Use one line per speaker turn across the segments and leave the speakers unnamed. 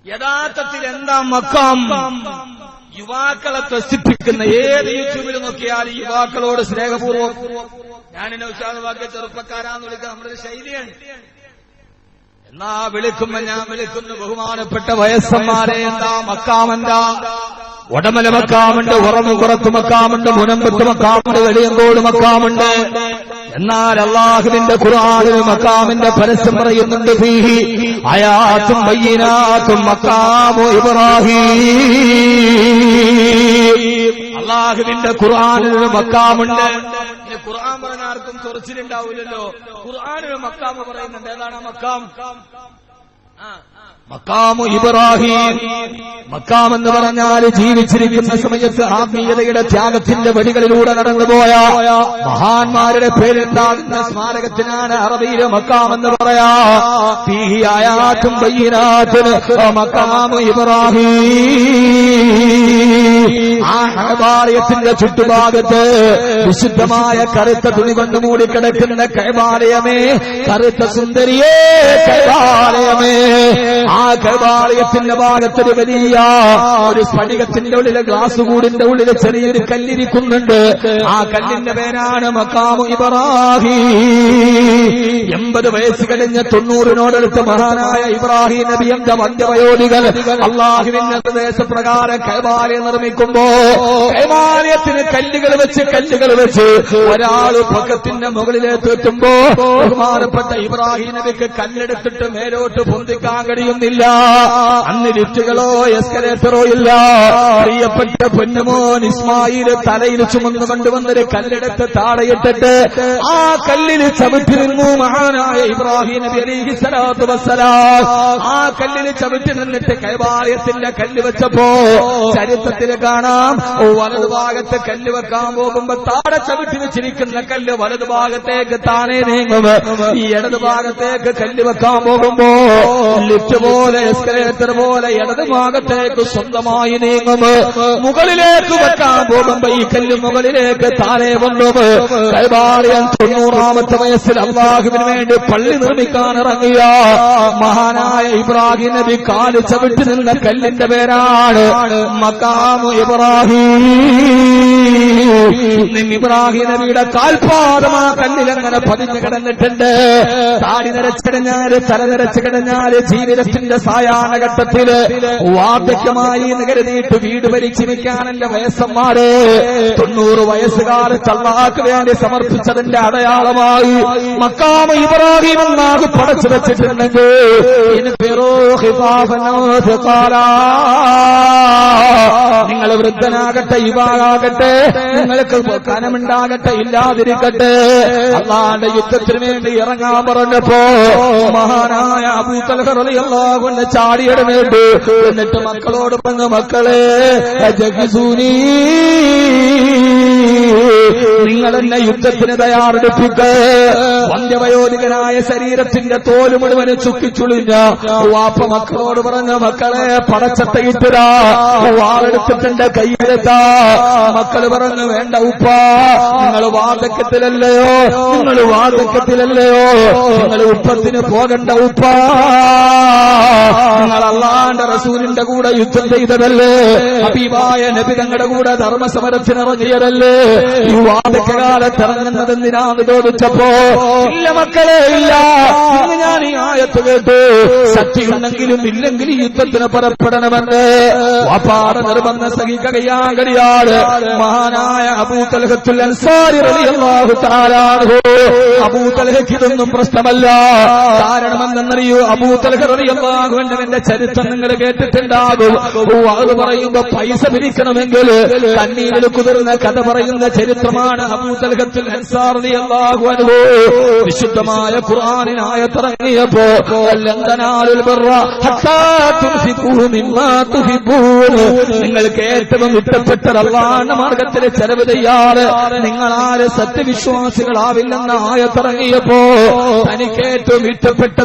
യഥാർത്ഥത്തിൽ എന്താ മക്കാം? യുവാക്കളെ ത്രസിപ്പിക്കുന്ന ഏത് യൂട്യൂബിൽ നോക്കിയാലും യുവാക്കളോട് സ്നേഹപൂർവ്വം ഞാനെന്നെ ഉത്സാഹവാക്യ ചെറുപ്പക്കാരാന്ന് വിളിക്കുക നമ്മുടെ ശൈലിയാണ്. എന്നാ വിളിക്കുമ്പോ ഞാൻ വിളിക്കുന്നു ബഹുമാനപ്പെട്ട വയസ്സന്മാരെ. എന്താ മക്കാമെന്താ? ഉടമല മക്കാമുണ്ട്, ഉറമുകുറത്ത് മക്കാമുണ്ട്, മുനമ്പത്ത് മക്കാമുണ്ട്, വെളിയങ്കോട് മക്കാമുണ്ട്. എന്നാൽ അല്ലാഹുവിന്റെ ഖുർആനിൽ മക്കാമിന്റെ പരസ്യം പറയുന്നുണ്ട്. ഫീഹി ആയാത്തും ബയ്യിനാത്തും മക്കാമു ഇബ്രാഹീം. അല്ലാഹുവിന്റെ ഖുർആനിൽ മക്കാമുണ്ട്. ഖുർആൻ പറഞ്ഞ ആർക്കും ചൊറിച്ചിലുണ്ടാവില്ലല്ലോ. ഖുർആനിൽ മക്കാമ് പറയുന്നുണ്ട്. ഏതാണ് മക്കാം? മക്കാമു ഇബ്രാഹീം. മക്കാം എന്ന് പറഞ്ഞാൽ ജീവിച്ചിരിക്കുന്ന സമയത്ത് ആത്മീയതയുടെ ത്യാഗത്തിന്റെ വഴികളിലൂടെ നടന്നുപോയ മഹാന്മാരുടെ പേരുണ്ടാകുന്ന സ്മാരകത്തിനാണ് അറബിയിലെ മക്കാം എന്ന് പറയാ. ഫീഹി ആയാത്തും ബയ്യിനാത്തുൻ മക്കാമു ഇബ്രാഹീം. ആ കഅബാലയത്തിന്റെ ചുറ്റുഭാഗത്ത് വിശുദ്ധമായ കറുത്ത തുണി കൊണ്ട് മൂടിക്കിടക്കുന്ന കഅബാലയമേ, കറുത്ത സുന്ദരിയേ കഅബാലയമേ. ആ കഅബാലയത്തിന്റെ ഭാഗത്തൊരു വലിയ ഒരു സ്ഫടികത്തിന്റെ ഉള്ളിലെ ഗ്ലാസ് കൂടിന്റെ ഉള്ളിൽ ചെറിയൊരു കല്ലിരിക്കുന്നുണ്ട്. ആ കല്ലിന്റെ പേരാണ് മക്കാമു ഇബ്രാഹീം. 80 വയസ്സ് കഴിഞ്ഞ 90നോടടുത്ത് മഹാനായ ഇബ്രാഹിം നബിയുടെ മധ്യവയോധികൾ അല്ലാഹുവിന്റെ നിർദ്ദേശപ്രകാരം കഅബാലയം നിർമ്മിക്കുമ്പോ കഅബാലയത്തിന് കല്ലുകൾ വെച്ച് ഒരാൾ പക്കത്തിന്റെ മുകളിലേക്ക് എത്തുമ്പോ ബഹുമാനപ്പെട്ട ഇബ്രാഹിം നബിക്ക് കല്ലെടുത്തിട്ട് മേലോട്ട് പൊന്തിക്കാൻ കഴിയുന്നില്ല. അന്ന് ലിഫ്റ്റുകളോ എസ്കലേറ്ററോ ഇല്ല. പ്രിയപ്പെട്ട പൊന്നുമോൻ ഇസ്മായിൽ തലയിൽ ചുമന്നു കൊണ്ടുവന്നൊരു കല്ലെടുത്ത് താഴെയിട്ടിട്ട് ആ കല്ലിൽ ചവിട്ടി നിന്നു മഹാനായ ഇബ്രാഹിം നബി അലൈഹി സ്വലാത്തു വസ്സലാം. ആ കല്ലിൽ ചവിട്ടി നിന്നിട്ട് കഅബാലയത്തിന്റെ കല്ല് വെച്ചപ്പോ ചരിത്രത്തിൽ കാണാം, വലതുഭാഗത്ത് കല്ല് വെക്കാൻ പോകുമ്പോ താഴെ ചവിട്ടി വെച്ചിരിക്കുന്ന കല്ല് വലതുഭാഗത്തേക്ക് താനേ നീങ്ങും. ഈ ഇടതുഭാഗത്തേക്ക് കല്ല് വെക്കാൻ പോകുമ്പോ ലിഫ്റ്റ് പോലെ എസ്കലേറ്റർ പോലെ ഇടതുഭാഗത്തേക്ക് സ്വന്തമായി നീങ്ങും. മുകളിലേക്ക് വെക്കാൻ പോകുമ്പോ ഈ കല്ല് മുകളിലേക്ക് താഴെ കൊണ്ടും. കഅബാലയം 90ാമത്തെ വയസ്സിൽ അല്ലാഹുവിന് വേണ്ടി പള്ളി നിർമ്മിക്കാൻ ഇറങ്ങിയ മഹാനായ ഇബ്രാഹിം നബി കാല് ചവിട്ടി നിന്ന കല്ലിന്റെ പേരാണ് മക്കാമു ഇബ്രാഹീം. ഇബ്രാഹിം നബിയുടെ കാൽപാദം ആ കല്ലിലങ്ങനെ പതിഞ്ഞു കിടന്നിട്ടുണ്ട്. താടി നിരച്ചിടഞ്ഞാല് തല നിരച്ചു കിടഞ്ഞാല് ജീവിതത്തിന്റെ സായാഹ്നഘട്ടത്തില് വാർദ്ധക്യമായി കരുതിയിട്ട് വീട് ഭരിച്ചു വെക്കാനല്ല വയസ്സന്മാരെ 90 വയസ്സുകാലത്ത് അല്ലാഹുവിന് വേണ്ടി സമർപ്പിച്ചതിന്റെ അടയാളമായി മക്കാമു ഇബ്രാഹീം എന്നാകെ പടച്ചു വെച്ചിട്ടുണ്ടെങ്കിൽ നിങ്ങൾ വൃദ്ധനാകട്ടെ യുവാകട്ടെ, നിങ്ങൾക്ക് കനമുണ്ടാകട്ടെ ഇല്ലാതിരിക്കട്ടെ, അല്ലാഹുവിന്റെ യുദ്ധത്തിന് വേണ്ടി ഇറങ്ങാൻ പറഞ്ഞപ്പോ മഹാനായ അബൂ തൽഹ റളിയല്ലാഹു അൻഹു ചാടിയെടുത്ത് എന്നിട്ട് മക്കളോട് പറഞ്ഞു, മക്കളെ ജഗ്സൂനി, നിങ്ങൾ എന്നെ യുദ്ധത്തിന് തയ്യാറെടുപ്പിക്ക്. വന്ധ്യവയോധികനായ ശരീരത്തിന്റെ തോല് മുഴുവന് ചുക്കിച്ചുളിഞ്ഞ വാപ്പ മക്കളോട് പറഞ്ഞ, മക്കളെ പടച്ചട്ടയിട്ടിരാ, വാളെടുത്തിട്ടുണ്ട് കയ്യിലെത്താ. മക്കള് പറഞ്ഞു, വേണ്ട ഉപ്പ, നിങ്ങൾ വാർദ്ധക്യത്തിലല്ലയോ, നിങ്ങൾ ഉപ്പത്തിന് പോകണ്ട ഉപ്പ, നിങ്ങൾ അല്ലാഹുവിന്റെ റസൂലിന്റെ കൂടെ യുദ്ധം ചെയ്തതല്ലേ, ഹബീബായ നബി തങ്ങളുടെ കൂടെ ധർമ്മസമരത്തിനിറങ്ങിയതല്ലേ, ഈ വാർദ്ധക്യകാലത്ത് ഇറങ്ങുന്നതെന്തിനാന്ന് ചോദിച്ചപ്പോ ഇല്ല മക്കളെ ഇല്ല, ഇന്ന് ഞാൻ ഈ ആയത്ത് കേട്ടു, ശക്തിയുണ്ടെങ്കിലും ഇല്ലെങ്കിലും യുദ്ധത്തിന് പുറപ്പെടണമെന്ന് വാപ്പാടെ നിർബന്ധം സഹിക്കുകയാൻ കഴിയാതെ മഹാനായ അബൂ തൽഹത്തുൽ അൻസാരി റളിയല്ലാഹു തആല അൻഹു. അബൂ തൽഹയ്ക്ക് ഇതൊന്നും പ്രശ്നമല്ല. കാരണമെന്നറിയൂ, അബൂ തൽഹ റളിയല്ലാഹു അൻഹുവിന്റെ ചരിത്രം നിങ്ങൾ കേട്ടിട്ടുണ്ടാകും. അത് പറയുമ്പോ പൈസ പിരിക്കണമെങ്കിൽ കണ്ണീരിൽ കുതിർന്ന കഥ പറയുന്ന ചരിത്രമാണ് അബൂ തൽഹത്തുൽ അൻസാരി റളിയല്ലാഹു അൻഹു. വിശുദ്ധമായ ഖുർആനിനായ ഇറങ്ങിയപ്പോ ലൻ തനാലുൽ ബിർറ ഹത്താ തുൻഫിഖൂ മിമ്മാ തുഹിബ്ബൂൻ, നിങ്ങൾക്ക് ഏറ്റവും ഇഷ്ടപ്പെട്ട അല്ലാഹുവിന്റെ മാർഗ്ഗത്തിൽ ചെലവ് ചെയ്യാറ് നിങ്ങളാര് സത്യവിശ്വാസികളാവില്ലെന്ന ആയത്തിറങ്ങിയപ്പോ തനിക്ക് ഏറ്റവും ഇഷ്ടപ്പെട്ട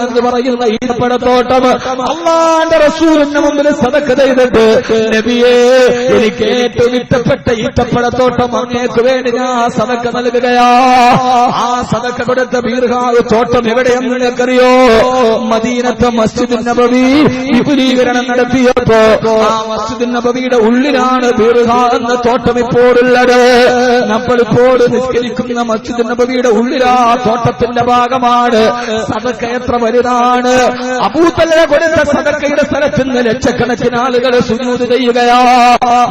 എന്ന് പറയുന്ന ഈത്തപ്പഴത്തോട്ടം അള്ളാന്റെ റസൂലിന്റെ മുമ്പിൽ സദഖ ചെയ്തിട്ട് നബിയേ എനിക്ക് ഏറ്റവും ഇഷ്ടപ്പെട്ട ഈത്തപ്പഴത്തോട്ടം അങ്ങേക്ക് വേണ്ടി ഞാൻ സദഖ നൽകുകയാ. ആ സദഖ കൊടുത്ത ബീർഹാവ് തോട്ടം എവിടെയെന്ന് നിങ്ങൾക്കറിയോ? മദീനത്തെ മസ്ജിദുൻ നബവി വിപുലീകരണം നടത്തിയപ്പോ ആ മസ്ജിദുൻ നബവിയുടെ ഉള്ളിലാണ് ബീർഹാ എന്ന തോട്ടം ഇപ്പോഴുള്ളത്. നമ്മളിപ്പോൾ നിസ്കരിക്കുന്ന മസ്ജിദുൻ നബവിയുടെ ഉള്ളിലാ തോട്ടത്തിന്റെ ഭാഗമാണ്. സദഖ എത്ര വലുതാണ്! അബൂതൽഹ കൊടുത്ത സദഖയുടെ സ്ഥലത്ത് നിന്ന് ലക്ഷക്കണക്കിന് ആളുകൾ സുജൂദ് ചെയ്യുകയാ.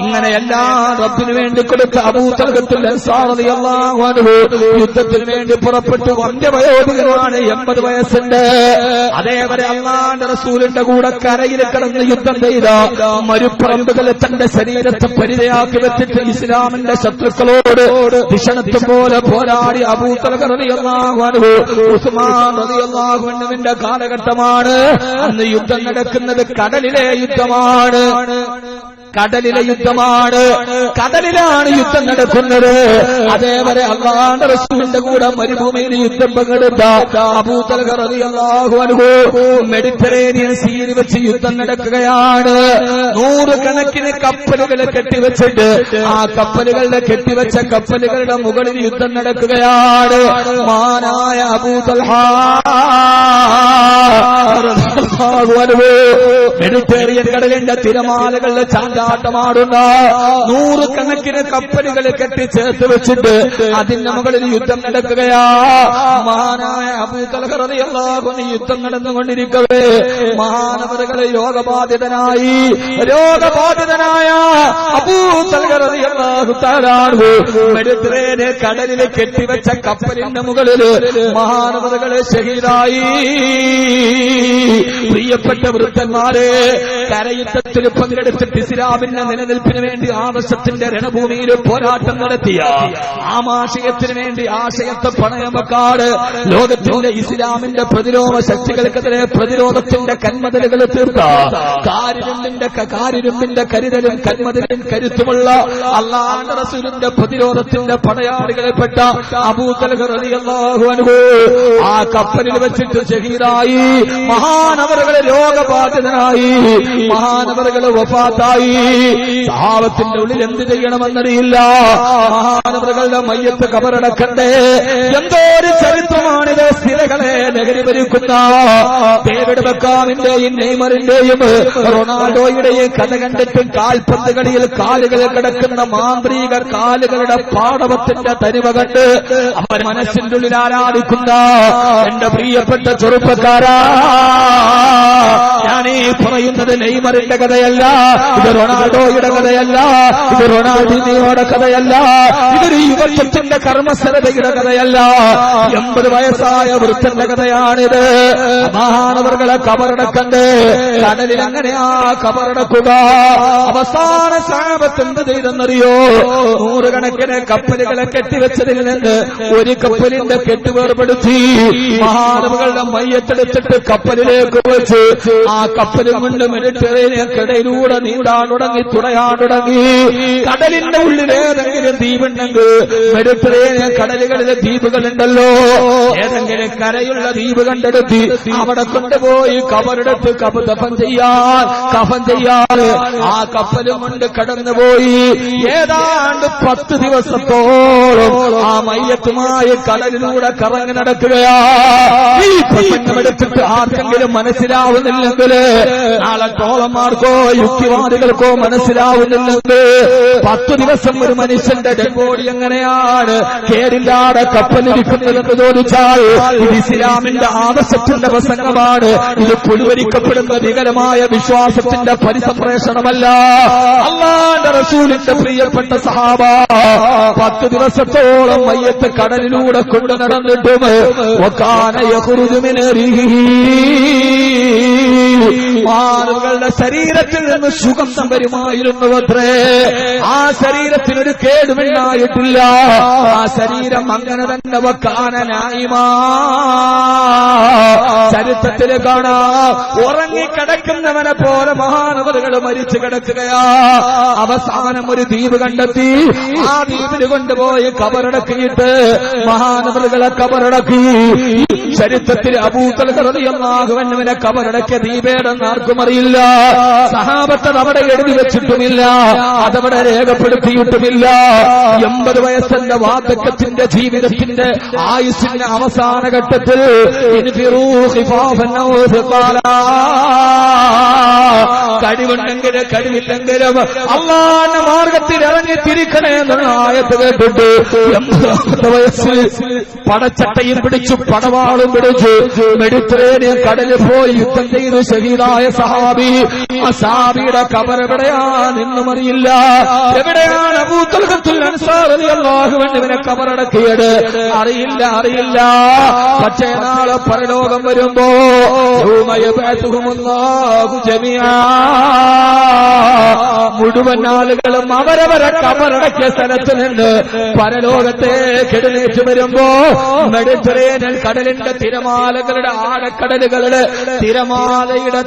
ഇങ്ങനെയെല്ലാം റബ്ബിന് വേണ്ടി കൊടുത്ത അബൂതൽഹത്തുൽ അൻസാർ റളിയല്ലാഹു അൻഹു യുദ്ധത്തിന് വേണ്ടി പുറപ്പെട്ടു. വന്ധ്യവയോധികനാണ്, 80 വയസ്സുണ്ട്. അതേവരെ അല്ലാഹുവിന്റെ റസൂലിന്റെ കൂടെ കരയിൽ കിടന്ന് യുദ്ധം ചെയ്ത മരുപ്പറമ്പുകൾ തന്റെ ശരീരത്തെ പരിചയാക്കി വെച്ചിട്ട് ഇസ്ലാമിന്റെ ശത്രുക്കളോട് ഭീഷണത്വം പോലെ പോരാടി അബൂതൽഹ റളിയല്ലാഹു അൻഹു. ഉസ്മാൻ റളിയല്ലാഹു അൻഹുവിന്റെ കാലഘട്ടമാണ്. അന്ന് യുദ്ധം നടക്കുന്നത് കടലിലെ യുദ്ധമാണ്. കടലിലെ യുദ്ധമാണ്. കടലിലാണ് യുദ്ധം നടക്കുന്നത്. അതേവരെ അല്ലാഹുവിന്റെ റസൂലിന്റെ കൂടെ മരുഭൂമിയിൽ യുദ്ധം പങ്കെടുത്ത അബൂതൽഹ റളിയല്ലാഹു അൻഹു മെഡിറ്ററേനിയൻ സീയിൽ വെച്ച് യുദ്ധം നടക്കുകയാണ്. 100 കണക്കിന് കപ്പലുകൾ കെട്ടിവെച്ചിട്ട് ആ കപ്പലുകളുടെ കെട്ടിവെച്ച കപ്പലുകളുടെ മുകളിൽ യുദ്ധം നടക്കുകയാണ്. മഹാനായ അബൂതൽഹ റളിയല്ലാഹു അൻഹു മെഡിറ്ററേനിയൻ കടലിന്റെ തിരമാലകളുടെ ചാഞ്ചാട്ടമാടുന്ന 100 കണക്കിന് കപ്പലുകൾ കെട്ടിച്ചേർത്ത് വെച്ചിട്ട് അതിന്റെ മുകളിൽ യുദ്ധം നടക്കുകയാ. മഹാനായ അബൂതൽഹ റളിയല്ലാഹു അൻഹു യുദ്ധം നടന്നുകൊണ്ടിരിക്കവേ മഹാനവറുകളെ രോഗബാധിതനായ അബൂതൽഹ റളിയല്ലാഹു തആല മെഡിറ്ററേനിയൻ കടലിൽ കെട്ടിവെച്ച കപ്പലിന്റെ മുകളിൽ മഹാനവറുകളെ ഷഹീദായി. പ്രിയപ്പെട്ട വൃദ്ധന്മാരെ, കരയുദ്ധത്തിൽ പങ്കെടുത്തിട്ട് ഇസ്ലാമിന്റെ നിലനിൽപ്പിന് വേണ്ടി ആവശ്യത്തിന്റെ രണഭൂമിയിൽ പോരാട്ടം നടത്തിയ ആമാശയത്തിന് വേണ്ടി ആശയത്തെ പണയമക്കാട് ലോകത്തിന്റെ ഇസ്ലാമിന്റെ പ്രതിരോധ ശക്തികൾക്കെതിരെ പ്രതിരോധത്തിന്റെ കന്മതിലുകൾ തീർത്ത കാരിരുമ്പിന്റെ കരുതലും കന്മതിലും കരുത്തുമുള്ള അല്ലാഹുവിന്റെ റസൂലിന്റെ പ്രതിരോധത്തിന്റെ പടയാളികളിൽപ്പെട്ട അബൂതൽഹ റളിയല്ലാഹു അൻഹു ആ കപ്പലിൽ വെച്ചിട്ട് ഷഹീദായി. മഹാനവറുകളെ രോഗബാധിതനായി, മഹാനവറുകളെ വഫാത്തായി. സഹാബത്തിന്റെ ഉള്ളിൽ എന്ത് ചെയ്യണമെന്നറിയില്ല. മഹാനവറുകളുടെ മയ്യത്ത് കബറടക്കണ്ടേ. എന്തോ ഒരു ചരിത്രമാണിത്. സ്ഥിരകളെ നഗരി ഭരിക്കുന്ന ഡേവിഡ് ബെക്കാമിന്റെയും നെയ്മറിന്റെയും റൊണാൾഡോയുടെയും കഥ കണ്ടിട്ടും കാൽപന്ത് കളിയിൽ കാലുകൾ കിടക്കുന്ന മാന്ത്രിക കാലുകളുടെ പാടവത്തിന്റെ തനിമ കണ്ട് അവർ മനസ്സിന്റെ ഉള്ളിൽ ആരാധിക്കുന്ന എന്റെ പ്രിയപ്പെട്ട ചെറുപ്പക്കാരാ, ഞാനീ പറയുന്നത് നെയ്മറിന്റെ കഥയല്ല, ഇത് റൊണാൾഡോയുടെ കഥയല്ല, ഇത് റൊണാൾഡിനിയോയുടെ കഥയല്ല, ഇതൊരു യുവത്വത്തിന്റെ കർമ്മസ്ഥലതയുടെ കഥയല്ല. 80 വയസ്സായ വൃദ്ധന്റെ കഥയാണിത്. മഹാനവറുകളെ കബറടക്കണ്ടേ. കടലിൽ അങ്ങനെയാ കബറടക്കുക. അവസാന സഹാബത്ത് എന്ത് ചെയ്തെന്നറിയോ? 100 കണക്കിന് കപ്പലുകളെ കെട്ടിവെച്ചതിൽ നിന്ന് ഒരു കപ്പലിന്റെ കെട്ടുവേർപ്പെടുത്തി മഹാനവറുകളുടെ മയ്യത്തെടുത്തിട്ട് കപ്പലിലേക്ക് വെച്ച് ആ കപ്പലിൽ കൊണ്ട് മെഡിറ്ററേനിയൻ കടലിലൂടെ നീടാൻ തുടങ്ങി, തുറയാൻ തുടങ്ങി. കടലിന്റെ ഉള്ളിൽ ഏതെങ്കിലും ദ്വീപുണ്ടെങ്കിൽ മെഡിറ്ററേനിയൻ കടലുകളിലെ ദ്വീപുകളുണ്ടല്ലോ, ഏതെങ്കിലും കരയുള്ള ദ്വീപ് കണ്ടെടുത്തി അവിടെ കൊണ്ടുപോയി കബറെടുത്ത് കഫൻ ചെയ്യാൻ ആ കപ്പലും കൊണ്ട് കടന്നുപോയി. ഏതാണ്ട് 10 ദിവസത്തോളം ആ മയ്യത്തുമായി കടലിലൂടെ കറങ്ങി നടക്കുകയാ. ഈ പ്രസംഗമെടുത്തിട്ട് ആർക്കെങ്കിലും മനസ്സിലാവുന്നില്ലെങ്കിൽ, നാളെ ടോളന്മാർക്കോ യുക്തിവാദികൾക്കോ മനസ്സിലാവുന്നില്ലെങ്കിൽ, 10 ദിവസം ഒരു മനുഷ്യന്റെ ഡെഡ് ബോഡി എങ്ങനെയാണ് കേടില്ലാതെ കപ്പലിരിക്കുന്നതെന്ന് ചോദിച്ചാൽ ഇത് ഇസ്ലാമിന്റെ ആദർശത്തിന്റെ പ്രസംഗമാണ്. ഇത് പുലുവരിക്കപ്പെടുന്ന വികലമായ വിശ്വാസത്തിന്റെ പരിസംപ്രേഷണമല്ല. അല്ലാഹുവിന്റെ റസൂലിന്റെ പ്രിയപ്പെട്ട സഹാബ 10 ദിവസത്തോളം മയ്യത്ത് കടലിലൂടെ കൊണ്ടു നടന്നിട്ടും വകാന യഖ്റുജു മിൻ റിഹിഹി, ആളുകളുടെ ശരീരത്തിൽ നിന്ന് സുഗന്ധം വരുമായിരുന്നു അത്രേ. ആ ശരീരത്തിനൊരു കേടുമില്ലായിട്ടില്ല. ആ ശരീരം അങ്ങനെ തന്നെ വകാന നായിമാ. ചരിത്രത്തിൽ കാണാം, ഉറങ്ങിക്കിടക്കുന്നവനെ പോലെ മഹാനവറുകൾ മരിച്ചു കിടക്കുകയാ. അവസാനം ഒരു ദ്വീപ് കണ്ടെത്തി. ആ ദ്വീപിൽ കൊണ്ടുപോയി കബറടക്കിയിട്ട് മഹാനവറുകളെ കബറടക്കി. ചരിത്രത്തിൽ അബൂതൽഹ റളിയല്ലാഹു അൻഹുവിനെ കബറടക്കിയ ദ്വീപ് പിന്നീടെന്ന് ആർക്കും അറിയില്ല. സഹാബത്ത് അവിടെ എഴുതി വെച്ചിട്ടുമില്ല, അതവിടെ രേഖപ്പെടുത്തിയിട്ടുമില്ല. 80 വയസ്സിന്റെ വാർദ്ധക്യത്തിന്റെ ജീവിതത്തിന്റെ ആയുസ്സിന്റെ അവസാന ഘട്ടത്തിൽ കഴിവുണ്ടെങ്കിലും കഴിവില്ലെങ്കിലും അള്ളാന്റെ മാർഗത്തിൽ ഇറങ്ങി തിരിക്കണേ എന്നുള്ള ആയത്ത് കേട്ടിട്ട് 80 വയസ്സിൽ പടച്ചട്ടയും പിടിച്ചു പടവാളും പിടിച്ചു മെഡിറ്ററേനിയൻ കടലിൽ പോയി യുദ്ധം ചെയ്ത് ഷഹീദായ സഹാബി. ആ സഹാബിയുടെ ഖബർ എവിടെയാണെന്നും അറിയില്ല, എവിടെയാണ് അബൂ തൽഹത്തുൽ അൻസാരി റളിയല്ലാഹു അൻഹുവിനെ ഖബറടക്കിയത് അറിയില്ല. പക്ഷേ നാളെ പരലോകം വരുമ്പോ മുഴുവൻ ആളുകളും അവരവരെ ഖബറടക്കിയ സ്ഥലത്ത് നിന്ന് പരലോകത്തേക്ക് എഴുന്നേറ്റ് വരുമ്പോ മെഡിറ്ററേനിയൻ കടലിന്റെ തിരമാലകളുടെ ആഴക്കടലുകളുടെ തിരമാലയുടെ